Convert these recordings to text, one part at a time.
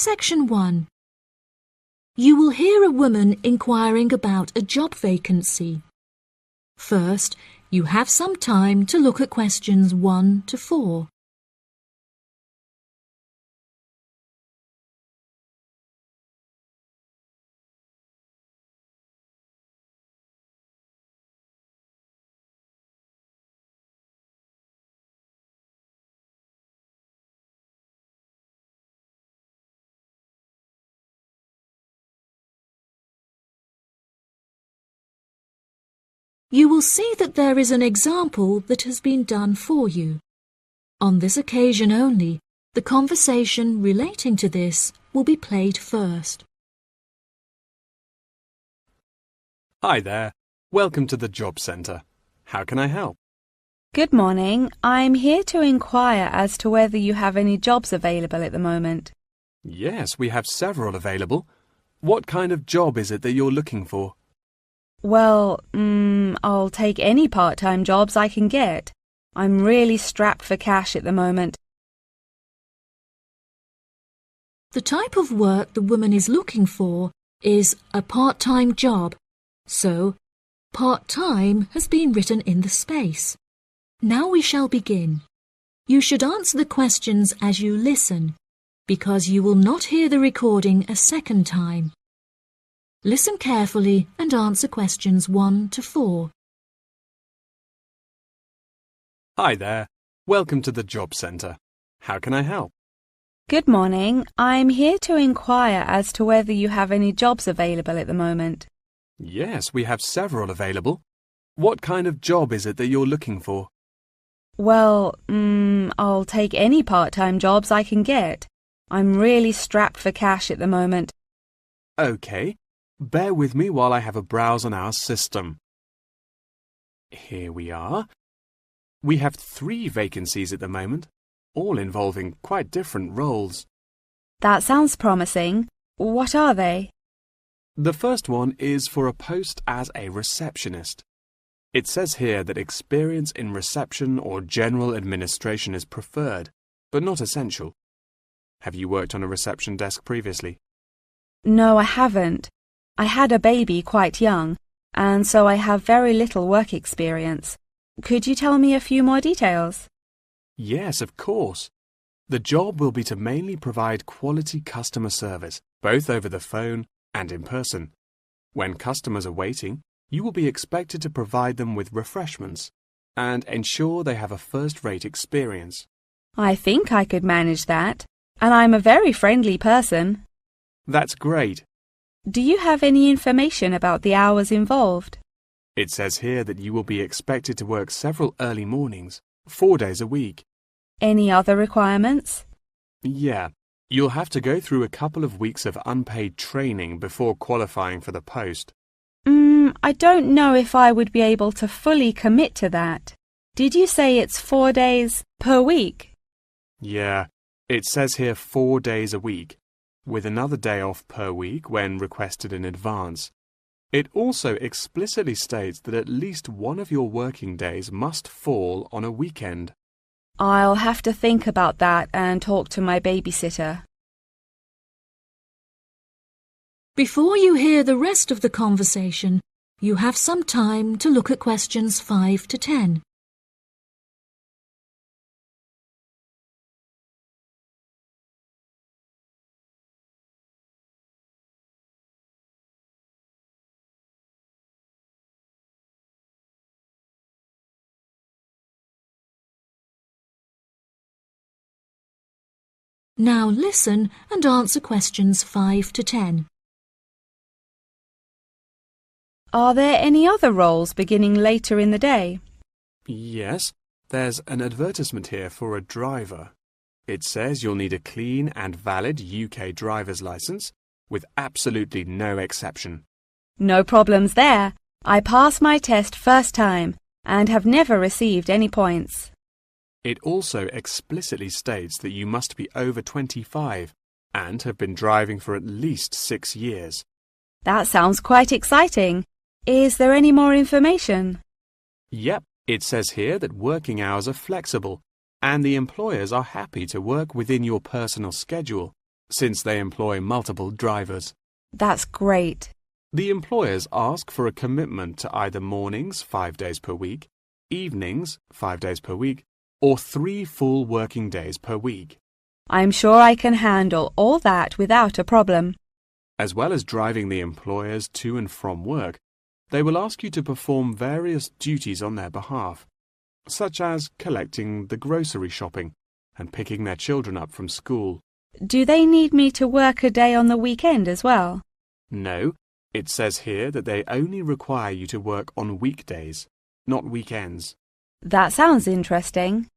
Section 1. You will hear a woman inquiring about a job vacancy. First, you have some time to look at questions 1 to 4. You will see that there is an example that has been done for you. On this occasion only, the conversation relating to this will be played first. Hi there. Welcome to the Job Centre. How can I help? Good morning. I'm here to inquire as to whether you have any jobs available at the moment. Yes, we have several available. What kind of job is it that you're looking for? Well, I'll take any part-time jobs I can get. I'm really strapped for cash at the moment. The type of work the woman is looking for is a part-time job, so part-time has been written in the space. Now we shall begin. You should answer the questions as you listen, because you will not hear the recording a second time. Listen carefully and answer questions 1 to 4. Hi there. Welcome to the Job Centre. How can I help? Good morning. I'm here to inquire as to whether you have any jobs available at the moment. Yes, we have several available. What kind of job is it that you're looking for? Well, I'll take any part-time jobs I can get. I'm really strapped for cash at the moment. OK. Bear with me while I have a browse on our system. Here we are. We have 3 vacancies at the moment, all involving quite different roles. That sounds promising. What are they? The first one is for a post as a receptionist. It says here that experience in reception or general administration is preferred, but not essential. Have you worked on a reception desk previously? No, I haven't. I had a baby quite young, and so I have very little work experience. Could you tell me a few more details? Yes, of course. The job will be to mainly provide quality customer service, both over the phone and in person. When customers are waiting, you will be expected to provide them with refreshments and ensure they have a first-rate experience. I think I could manage that, and I'm a very friendly person. That's great. Do you have any information about the hours involved? It says here that you will be expected to work several early mornings, 4 days a week. Any other requirements? Yeah, you'll have to go through a couple of weeks of unpaid training before qualifying for the post. I don't know if I would be able to fully commit to that. Did you say it's 4 days per week? Yeah, it says here 4 days a week, with another day off per week when requested in advance. It also explicitly states that at least one of your working days must fall on a weekend. I'll have to think about that and talk to my babysitter. Before you hear the rest of the conversation, you have some time to look at questions 5 to 10. Now listen and answer questions 5 to 10. Are there any other roles beginning later in the day? Yes, there's an advertisement here for a driver. It says you'll need a clean and valid UK driver's licence, with absolutely no exception. No problems there. I passed my test first time and have never received any points. It also explicitly states that you must be over 25 and have been driving for at least 6 years. That sounds quite exciting. Is there any more information? Yep, it says here that working hours are flexible and the employers are happy to work within your personal schedule. since they employ multiple drivers. That's great. The employers ask for a commitment to either mornings 5 days per week, evenings 5 days per week, or 3 full working days per week. I'm sure I can handle all that without a problem. As well as driving the employers to and from work, they will ask you to perform various duties on their behalf, such as collecting the grocery shopping and picking their children up from school. Do they need me to work a day on the weekend as well? No, it says here that they only require you to work on weekdays, not weekends. That sounds interesting.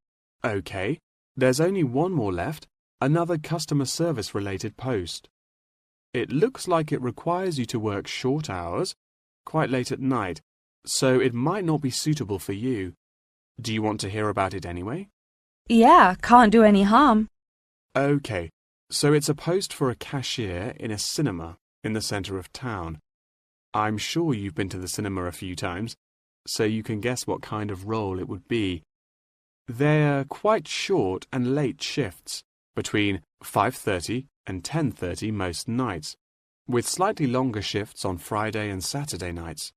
OK, there's only one more left, another customer service related post. It looks like it requires you to work short hours, quite late at night, so it might not be suitable for you. Do you want to hear about it anyway? Yeah, can't do any harm. OK, so it's a post for a cashier in a cinema in the centre of town. I'm sure you've been to the cinema a few times, so you can guess what kind of role it would be. They're quite short and late shifts, between 5:30 and 10:30 most nights, with slightly longer shifts on Friday and Saturday nights.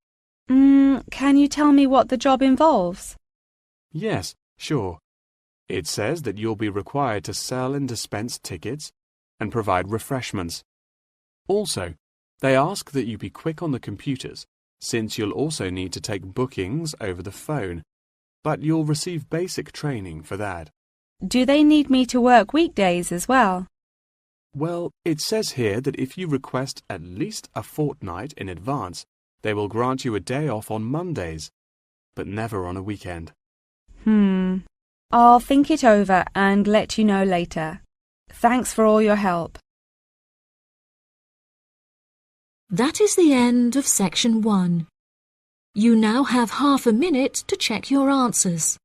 Can you tell me what the job involves? Yes, sure. It says that you'll be required to sell and dispense tickets and provide refreshments. Also, they ask that you be quick on the computers, since you'll also need to take bookings over the phone, but you'll receive basic training for that. Do they need me to work weekdays as well? Well, it says here that if you request at least a fortnight in advance, they will grant you a day off on Mondays, but never on a weekend. I'll think it over and let you know later. Thanks for all your help. That is the end of section 1. You now have half a minute to check your answers.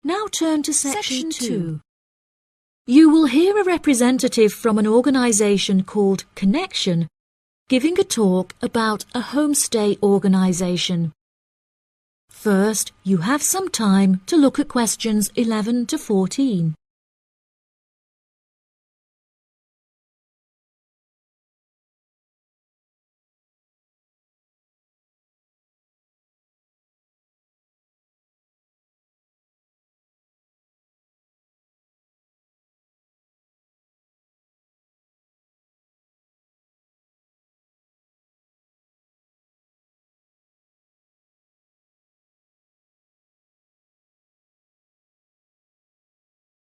Now turn to section 2. You will hear a representative from an organisation called Connection giving a talk about a homestay organisation. First, you have some time to look at questions 11 to 14.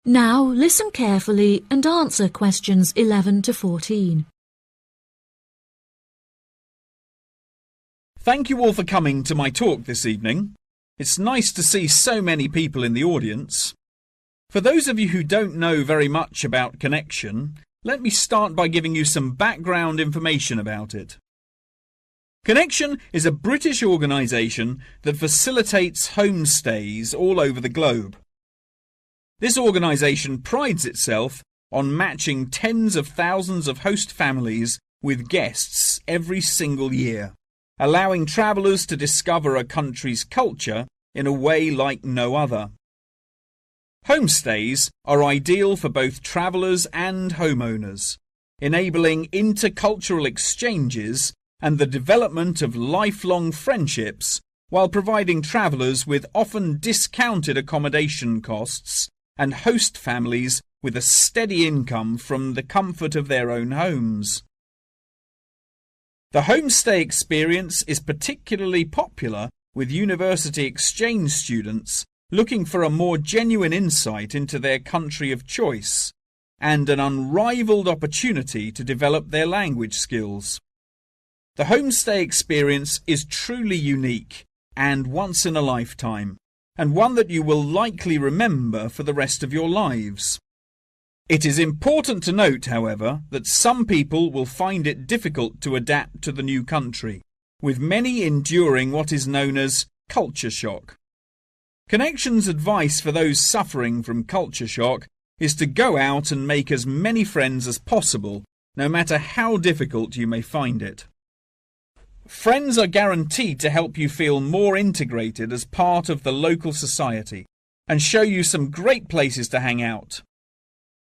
Now listen carefully and answer questions 11 to 14. Thank you all for coming to my talk this evening. It's nice to see so many people in the audience. For those of you who don't know very much about Connection, let me start by giving you some background information about it. Connection is a British organisation that facilitates homestays all over the globe. This organisation prides itself on matching tens of thousands of host families with guests every single year, allowing travellers to discover a country's culture in a way like no other. Homestays are ideal for both travellers and homeowners, enabling intercultural exchanges and the development of lifelong friendships while providing travellers with often discounted accommodation costs and host families with a steady income from the comfort of their own homes. The homestay experience is particularly popular with university exchange students looking for a more genuine insight into their country of choice and an unrivaled opportunity to develop their language skills. The homestay experience is truly unique and once in a lifetime, and one that you will likely remember for the rest of your lives. It is important to note, however, that some people will find it difficult to adapt to the new country, with many enduring what is known as culture shock. Connection's advice for those suffering from culture shock is to go out and make as many friends as possible, no matter how difficult you may find it. Friends are guaranteed to help you feel more integrated as part of the local society and show you some great places to hang out.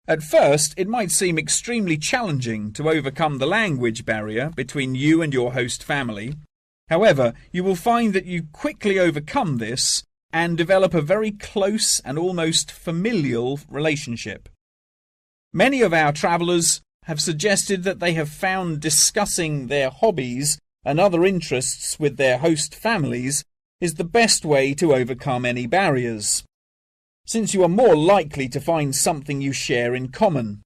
At first, it might seem extremely challenging to overcome the language barrier between you and your host family. However, you will find that you quickly overcome this and develop a very close and almost familial relationship. Many of our travellers have suggested that they have found discussing their hobbies and other interests with their host families is the best way to overcome any barriers, since you are more likely to find something you share in common.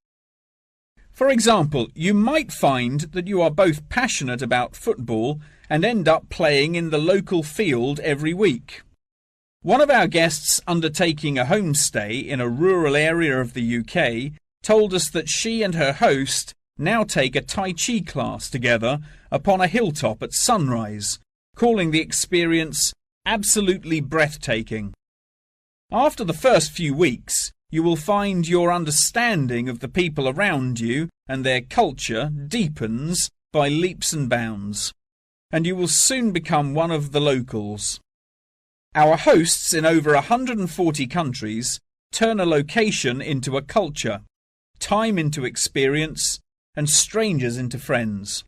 For example, you might find that you are both passionate about football and end up playing in the local field every week. One of our guests undertaking a homestay in a rural area of the UK told us that she and her host now take a Tai Chi class together upon a hilltop at sunrise, calling the experience absolutely breathtaking. After the first few weeks, you will find your understanding of the people around you and their culture deepens by leaps and bounds, and you will soon become one of the locals. Our hosts in over 140 countries turn a location into a culture, time into experience, and strangers into friends.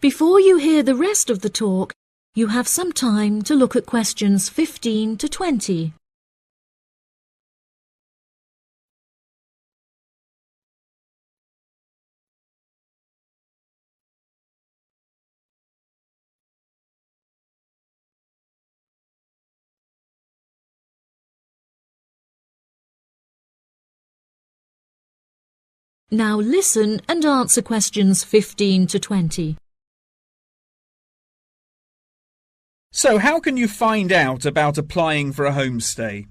Before you hear the rest of the talk, you have some time to look at questions 15 to 20. Now listen and answer questions 15 to 20. So how can you find out about applying for a homestay?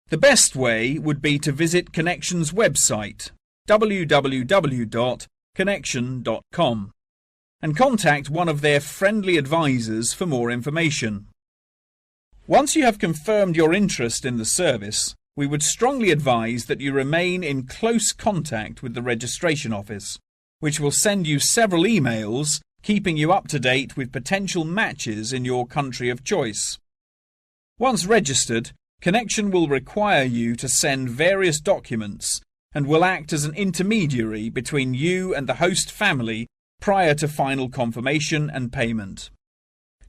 The best way would be to visit Connection's website, www.connection.com, and contact one of their friendly advisors for more information. Once you have confirmed your interest in the service, we would strongly advise that you remain in close contact with the registration office, which will send you several emails keeping you up to date with potential matches in your country of choice. Once registered, Connection will require you to send various documents and will act as an intermediary between you and the host family prior to final confirmation and payment.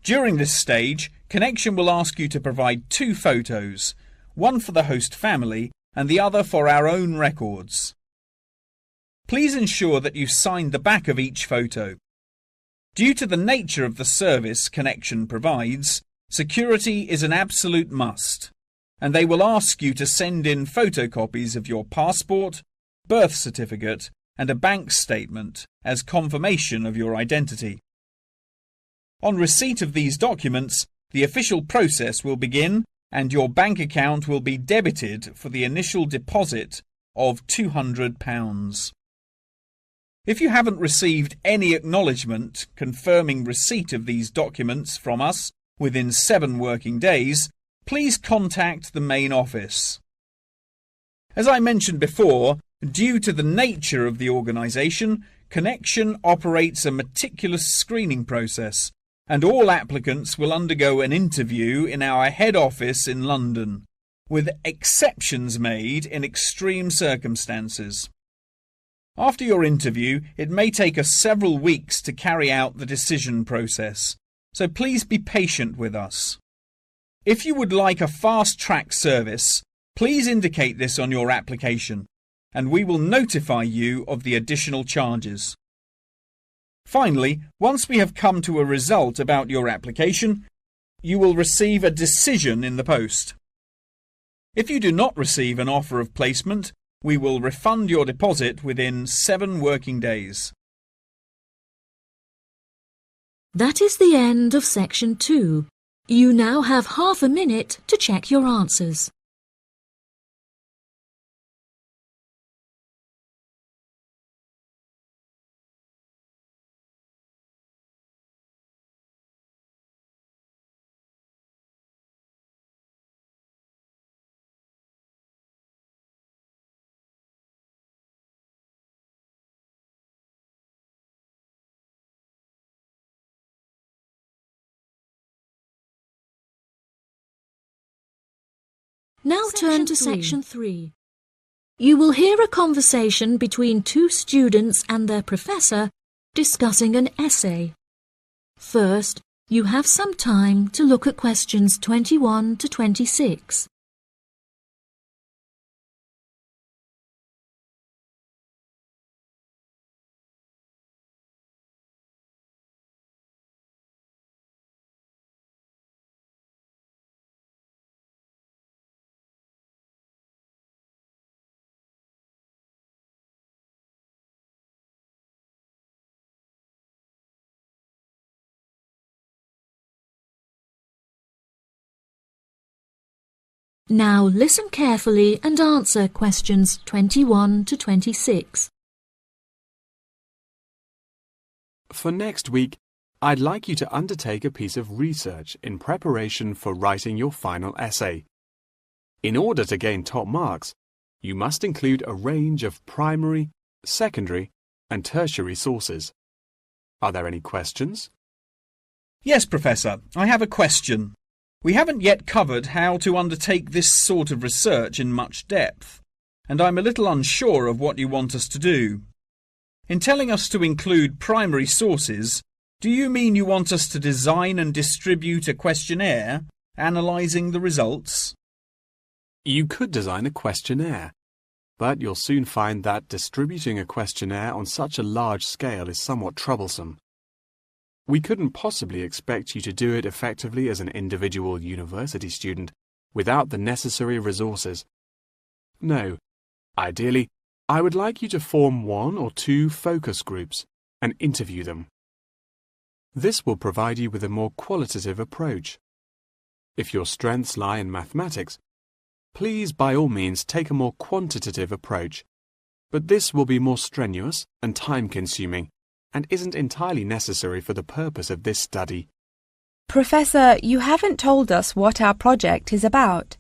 During this stage, Connection will ask you to provide 2 photos, one for the host family and the other for our own records. Please ensure that you sign the back of each photo. Due to the nature of the service Connection provides, security is an absolute must, and they will ask you to send in photocopies of your passport, birth certificate, and a bank statement as confirmation of your identity. On receipt of these documents, the official process will begin and your bank account will be debited for the initial deposit of £200. If you haven't received any acknowledgement confirming receipt of these documents from us within 7 working days, please contact the main office. As I mentioned before, due to the nature of the organisation, Connection operates a meticulous screening process, and all applicants will undergo an interview in our head office in London, with exceptions made in extreme circumstances. After your interview, it may take us several weeks to carry out the decision process, so please be patient with us. If you would like a fast-track service, please indicate this on your application, and we will notify you of the additional charges. Finally, once we have come to a result about your application, you will receive a decision in the post. If you do not receive an offer of placement, we will refund your deposit within 7 working days. That is the end of section 2. You now have half a minute to check your answers. Now turn to Section 3. You will hear a conversation between two students and their professor discussing an essay. First, you have some time to look at questions 21 to 26. Now listen carefully and answer questions 21 to 26. For next week, I'd like you to undertake a piece of research in preparation for writing your final essay. In order to gain top marks, you must include a range of primary, secondary, and tertiary sources. Are there any questions? Yes, Professor, I have a question. We haven't yet covered how to undertake this sort of research in much depth, and I'm a little unsure of what you want us to do. In telling us to include primary sources, do you mean you want us to design and distribute a questionnaire, analysing the results? You could design a questionnaire, but you'll soon find that distributing a questionnaire on such a large scale is somewhat troublesome. We couldn't possibly expect you to do it effectively as an individual university student without the necessary resources. No, ideally, I would like you to form 1 or 2 focus groups and interview them. This will provide you with a more qualitative approach. If your strengths lie in mathematics, please by all means take a more quantitative approach, but this will be more strenuous and time-consuming and isn't entirely necessary for the purpose of this study. Professor, you haven't told us what our project is about.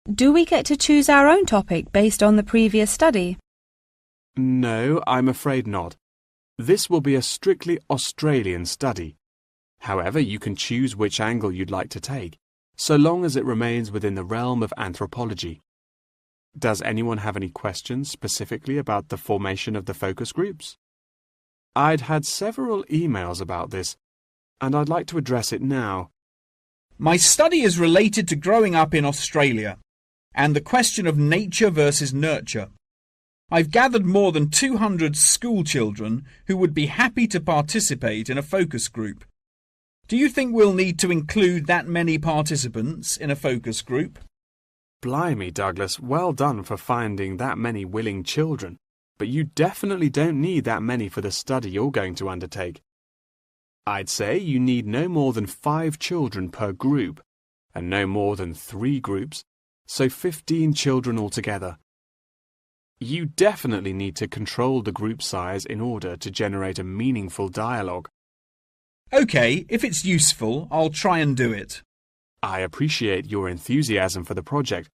Do we get to choose our own topic based on the previous study? No, I'm afraid not. This will be a strictly Australian study. However, you can choose which angle you'd like to take, so long as it remains within the realm of anthropology. Does anyone have any questions specifically about the formation of the focus groups? I'd had several emails about this, and I'd like to address it now. My study is related to growing up in Australia and the question of nature versus nurture. I've gathered more than 200 school children who would be happy to participate in a focus group. Do you think we'll need to include that many participants in a focus group? Blimey, Douglas, well done for finding that many willing children. But you definitely don't need that many for the study you're going to undertake. I'd say you need no more than 5 children per group, and no more than 3 groups, so 15 children altogether. You definitely need to control the group size in order to generate a meaningful dialogue. OK, if it's useful, I'll try and do it. I appreciate your enthusiasm for the project,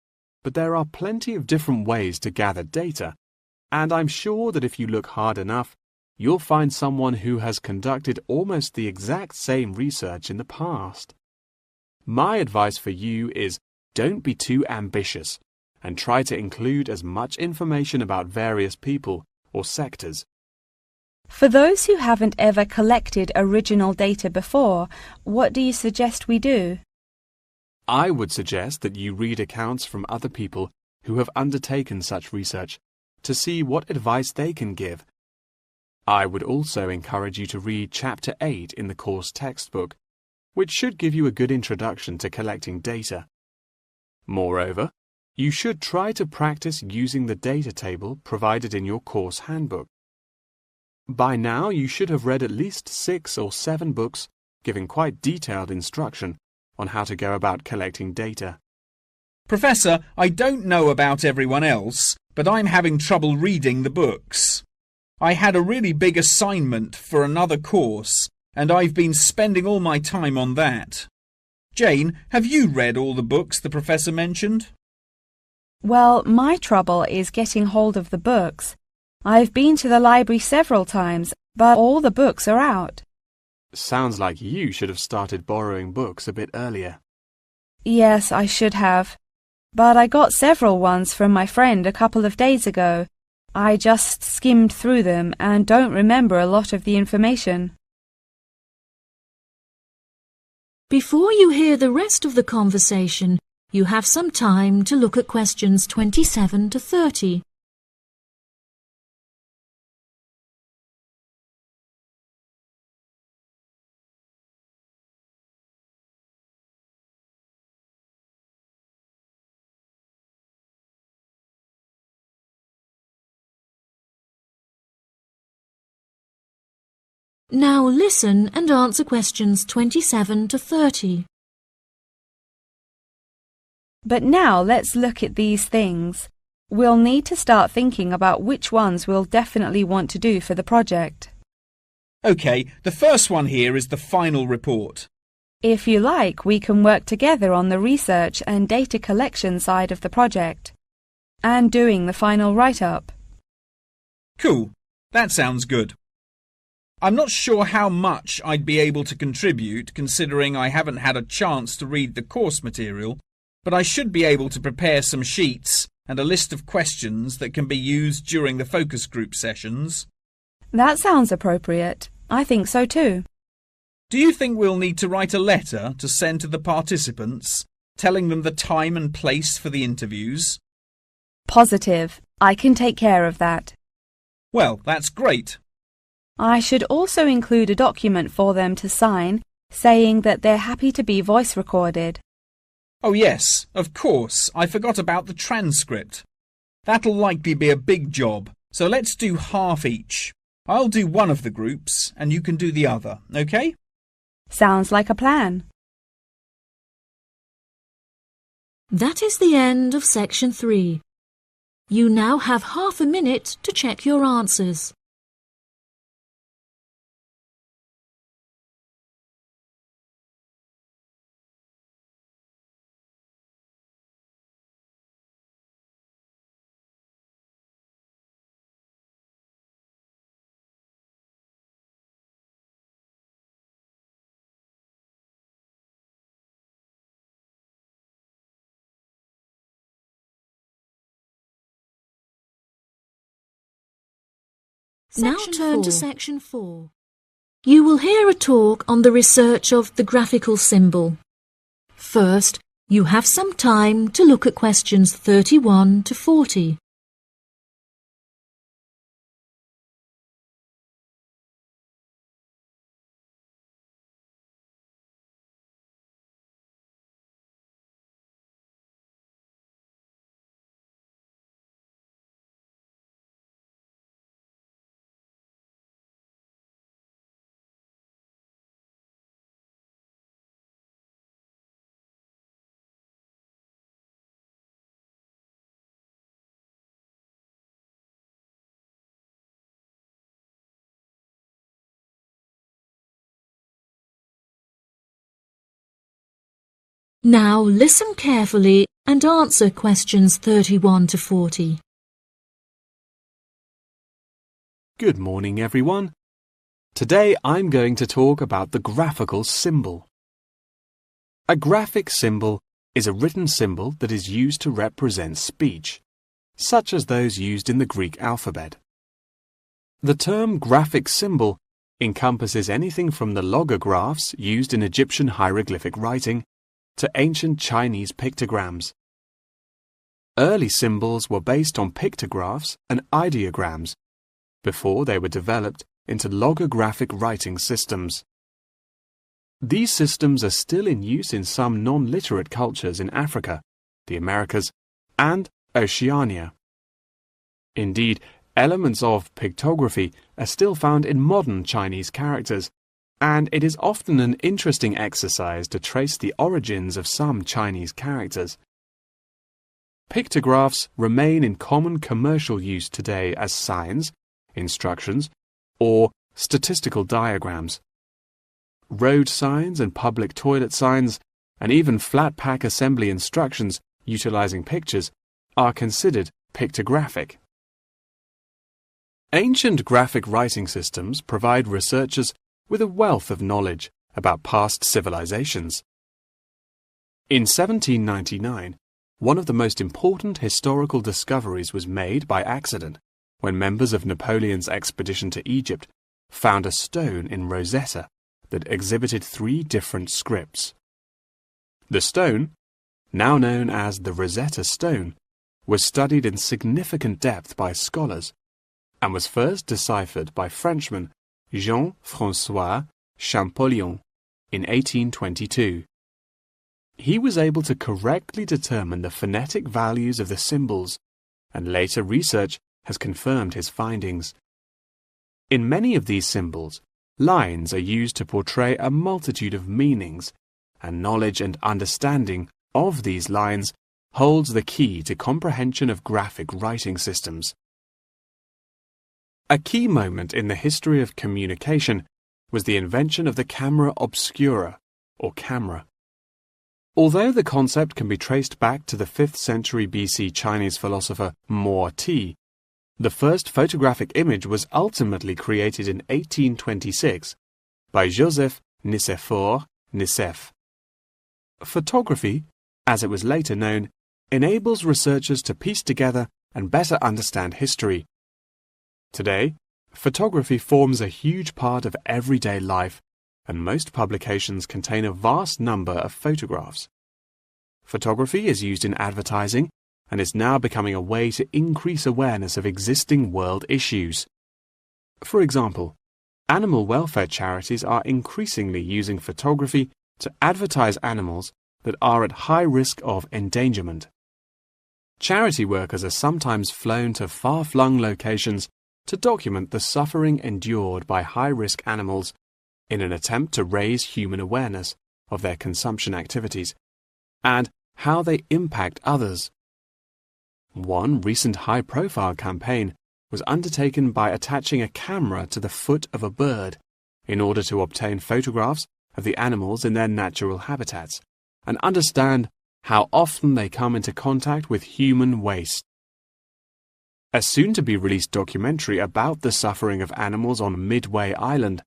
but there are plenty of different ways to gather data. And I'm sure that if you look hard enough, you'll find someone who has conducted almost the exact same research in the past. My advice for you is don't be too ambitious and try to include as much information about various people or sectors. For those who haven't ever collected original data before, what do you suggest we do? I would suggest that you read accounts from other people who have undertaken such research to see what advice they can give. I would also encourage you to read Chapter 8 in the course textbook, which should give you a good introduction to collecting data. Moreover, you should try to practice using the data table provided in your course handbook. By now, you should have read at least 6 or 7 books giving quite detailed instruction on how to go about collecting data. Professor, I don't know about everyone else, but I'm having trouble reading the books. I had a really big assignment for another course, and I've been spending all my time on that. Jane, have you read all the books the professor mentioned? Well, my trouble is getting hold of the books. I've been to the library several times, but all the books are out. Sounds like you should have started borrowing books a bit earlier. Yes, I should have. but I got several ones from my friend a couple of days ago. I just skimmed through them and don't remember a lot of the information. Before you hear the rest of the conversation, you have some time to look at questions 27 to 30. Now listen and answer questions 27 to 30. But now let's look at these things. We'll need to start thinking about which ones we'll definitely want to do for the project. OK, the first one here is the final report. If you like, we can work together on the research and data collection side of the project and doing the final write-up. Cool, that sounds good. I'm not sure how much I'd be able to contribute considering I haven't had a chance to read the course material, but I should be able to prepare some sheets and a list of questions that can be used during the focus group sessions. That sounds appropriate. I think so too. Do you think we'll need to write a letter to send to the participants, telling them the time and place for the interviews? Positive. I can take care of that. Well, that's great. I should also include a document for them to sign saying that they're happy to be voice recorded. Oh yes, of course, I forgot about the transcript. That'll likely be a big job, so let's do half each. I'll do one of the groups and you can do the other, OK? Sounds like a plan. That is the end of section 3. You now have half a minute to check your answers. Now turn to section 4. You will hear a talk on the research of the graphical symbol. First, you have some time to look at questions 31 to 40. Now listen carefully and answer questions 31 to 40. Good morning, everyone. Today I'm going to talk about the graphical symbol. A graphic symbol is a written symbol that is used to represent speech, such as those used in the Greek alphabet. The term graphic symbol encompasses anything from the logographs used in Egyptian hieroglyphic writing to ancient Chinese pictograms. Early symbols were based on pictographs and ideograms before they were developed into logographic writing systems. These systems are still in use in some non-literate cultures in Africa, the Americas, and Oceania. Indeed, elements of pictography are still found in modern Chinese characters, and it is often an interesting exercise to trace the origins of some Chinese characters. Pictographs remain in common commercial use today as signs, instructions, or statistical diagrams. Road signs and public toilet signs, and even flat pack assembly instructions utilizing pictures, are considered pictographic. Ancient graphic writing systems provide researchers with a wealth of knowledge about past civilizations. In 1799, one of the most important historical discoveries was made by accident when members of Napoleon's expedition to Egypt found a stone in Rosetta that exhibited 3 different scripts. The stone, now known as the Rosetta Stone, was studied in significant depth by scholars and was first deciphered by Frenchman Jean-François Champollion in 1822. He was able to correctly determine the phonetic values of the symbols, and later research has confirmed his findings. In many of these symbols, lines are used to portray a multitude of meanings, and knowledge and understanding of these lines holds the key to comprehension of graphic writing systems. A key moment in the history of communication was the invention of the camera obscura, or camera. Although the concept can be traced back to the 5th century BC Chinese philosopher Mo Ti, the first photographic image was ultimately created in 1826 by Joseph Nicéphore Nicéph. Photography, as it was later known, enables researchers to piece together and better understand history. Today, photography forms a huge part of everyday life, and most publications contain a vast number of photographs. Photography is used in advertising and is now becoming a way to increase awareness of existing world issues. For example, animal welfare charities are increasingly using photography to advertise animals that are at high risk of endangerment. Charity workers are sometimes flown to far-flung locations to document the suffering endured by high-risk animals in an attempt to raise human awareness of their consumption activities and how they impact others. One recent high-profile campaign was undertaken by attaching a camera to the foot of a bird in order to obtain photographs of the animals in their natural habitats and understand how often they come into contact with human waste. A soon-to-be-released documentary about the suffering of animals on Midway Island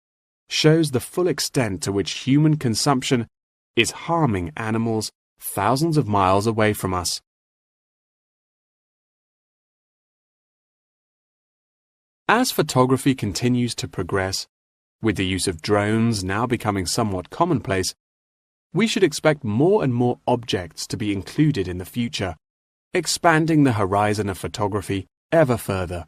shows the full extent to which human consumption is harming animals thousands of miles away from us. As photography continues to progress, with the use of drones now becoming somewhat commonplace, we should expect more and more objects to be included in the future, expanding the horizon of photography ever further.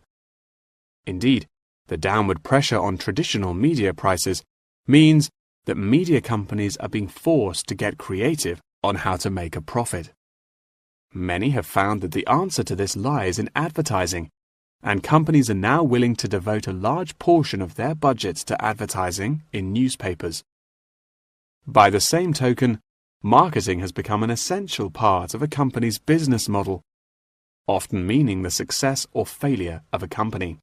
Indeed, the downward pressure on traditional media prices means that media companies are being forced to get creative on how to make a profit. Many have found that the answer to this lies in advertising, and companies are now willing to devote a large portion of their budgets to advertising in newspapers. By the same token, marketing has become an essential part of a company's business model, often meaning the success or failure of a company.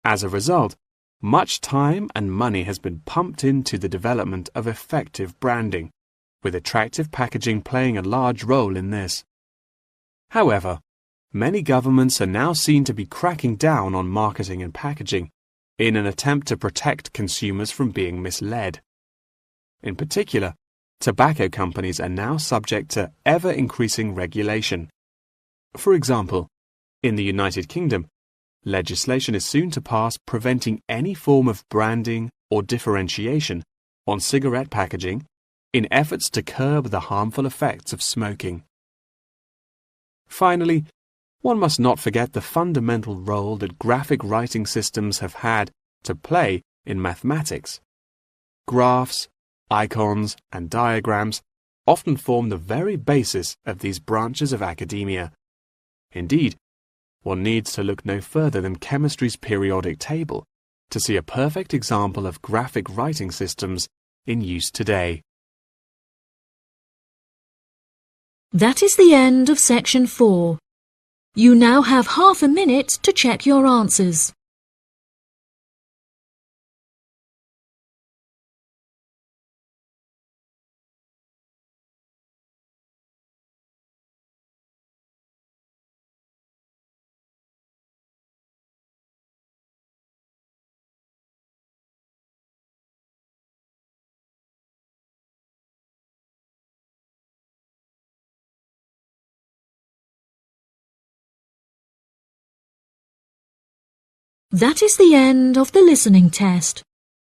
As a result, much time and money has been pumped into the development of effective branding, with attractive packaging playing a large role in this. However, many governments are now seen to be cracking down on marketing and packaging in an attempt to protect consumers from being misled. In particular, tobacco companies are now subject to ever-increasing regulation. For example, in the United Kingdom, legislation is soon to pass preventing any form of branding or differentiation on cigarette packaging in efforts to curb the harmful effects of smoking. Finally, one must not forget the fundamental role that graphic writing systems have had to play in mathematics. Graphs, icons, and diagrams often form the very basis of these branches of academia. Indeed, one needs to look no further than chemistry's periodic table to see a perfect example of graphic writing systems in use today. That is the end of section 4. You now have half a minute to check your answers. That is the end of the listening test.